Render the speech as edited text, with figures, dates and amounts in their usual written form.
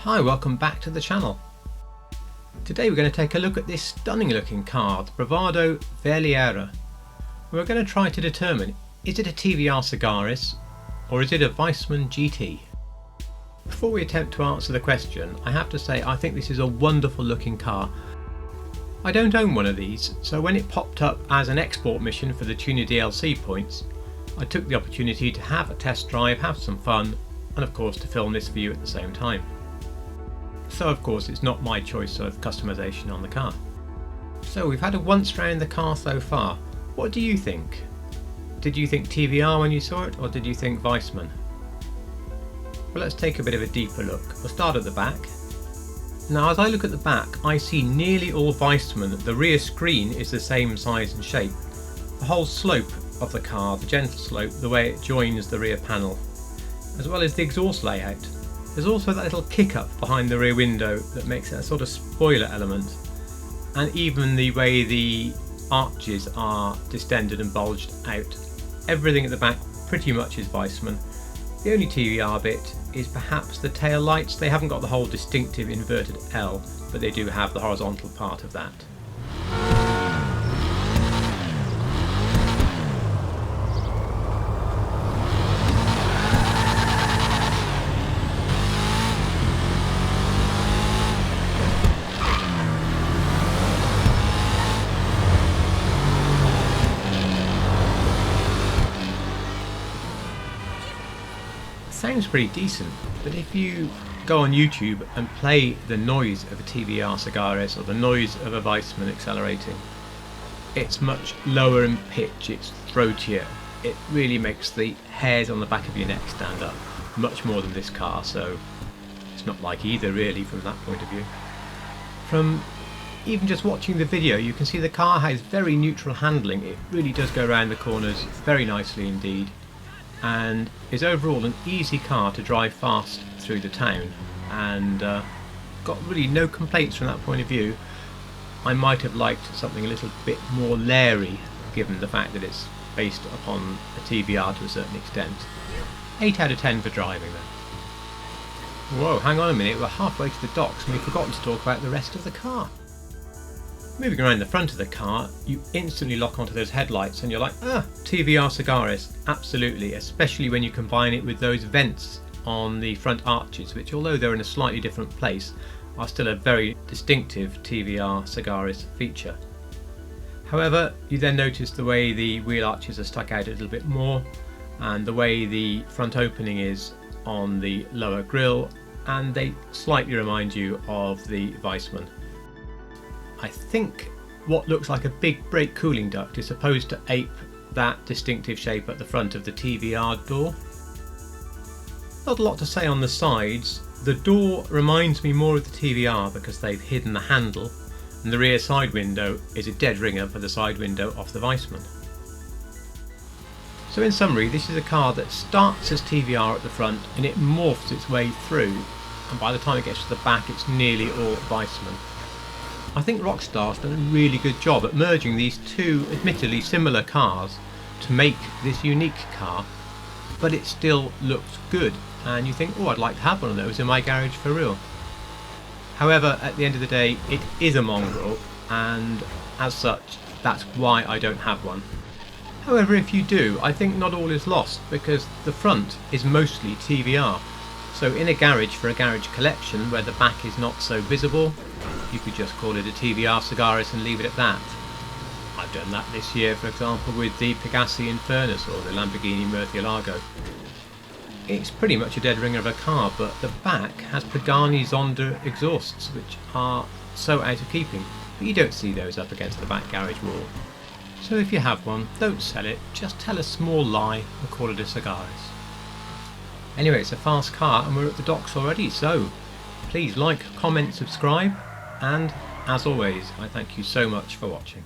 Hi, welcome back to the channel. Today we're going to take a look at this stunning looking car, the Bravado Verlierer. We're going to try to determine, is it a TVR Sagaris or is it a Weismann GT? Before we attempt to answer the question, I have to say I think this is a wonderful looking car. I don't own one of these, so when it popped up as an export mission for the Tuner DLC points, I took the opportunity to have a test drive, have some fun, and of course to film this for you at the same time. So of course it's not my choice of customization on the car. So we've had a once round the car so far. What do you think? Did you think TVR when you saw it, or did you think Weismann? Well, let's take a bit of a deeper look. We'll start at the back. Now as I look at the back, I see nearly all Weismann. The rear screen is the same size and shape. The whole slope of the car, the gentle slope, the way it joins the rear panel, as well as the exhaust layout. There's also that little kick up behind the rear window that makes it a sort of spoiler element, and even the way the arches are distended and bulged out. Everything at the back pretty much is Weismann. The only TVR bit is perhaps the tail lights. They haven't got the whole distinctive inverted L, but they do have the horizontal part of that. Sounds pretty decent, but if you go on YouTube and play the noise of a TVR Sagaris or the noise of a Weismann accelerating, it's much lower in pitch, it's throatier. It really makes the hairs on the back of your neck stand up much more than this car, so it's not like either really from that point of view. From even just watching the video, you can see the car has very neutral handling. It really does go around the corners very nicely indeed, and is overall an easy car to drive fast through the town, and got really no complaints from that point of view. I might have liked something a little bit more leery given the fact that it's based upon a TVR to a certain extent. 8 out of 10 for driving then. Whoa, hang on a minute, we're halfway to the docks and we've forgotten to talk about the rest of the car. Moving around the front of the car, you instantly lock onto those headlights and you're like, TVR Sagaris, absolutely, especially when you combine it with those vents on the front arches, which although they're in a slightly different place, are still a very distinctive TVR Sagaris feature. However, you then notice the way the wheel arches are stuck out a little bit more, and the way the front opening is on the lower grille, and they slightly remind you of the Weismann. I think what looks like a big brake cooling duct is supposed to ape that distinctive shape at the front of the TVR door. Not a lot to say on the sides. The door reminds me more of the TVR because they've hidden the handle, and the rear side window is a dead ringer for the side window of the Weismann. So in summary, this is a car that starts as TVR at the front and it morphs its way through, and by the time it gets to the back it's nearly all Weismann. I think Rockstar's done a really good job at merging these two admittedly similar cars to make this unique car, but it still looks good and you think, oh, I'd like to have one of those in my garage for real. However, at the end of the day, it is a mongrel, and as such, that's why I don't have one. However, if you do, I think not all is lost, because the front is mostly TVR. So in a garage for a garage collection where the back is not so visible, you could just call it a TVR Sagaris and leave it at that. I've done that this year, for example, with the Pegassi Infernus or the Lamborghini Murcielago. It's pretty much a dead ringer of a car, but the back has Pagani Zonda exhausts, which are so out of keeping, but you don't see those up against the back garage wall. So if you have one, don't sell it, just tell a small lie and call it a Sagaris. Anyway, it's a fast car and we're at the docks already, so please like, comment, subscribe, and as always, I thank you so much for watching.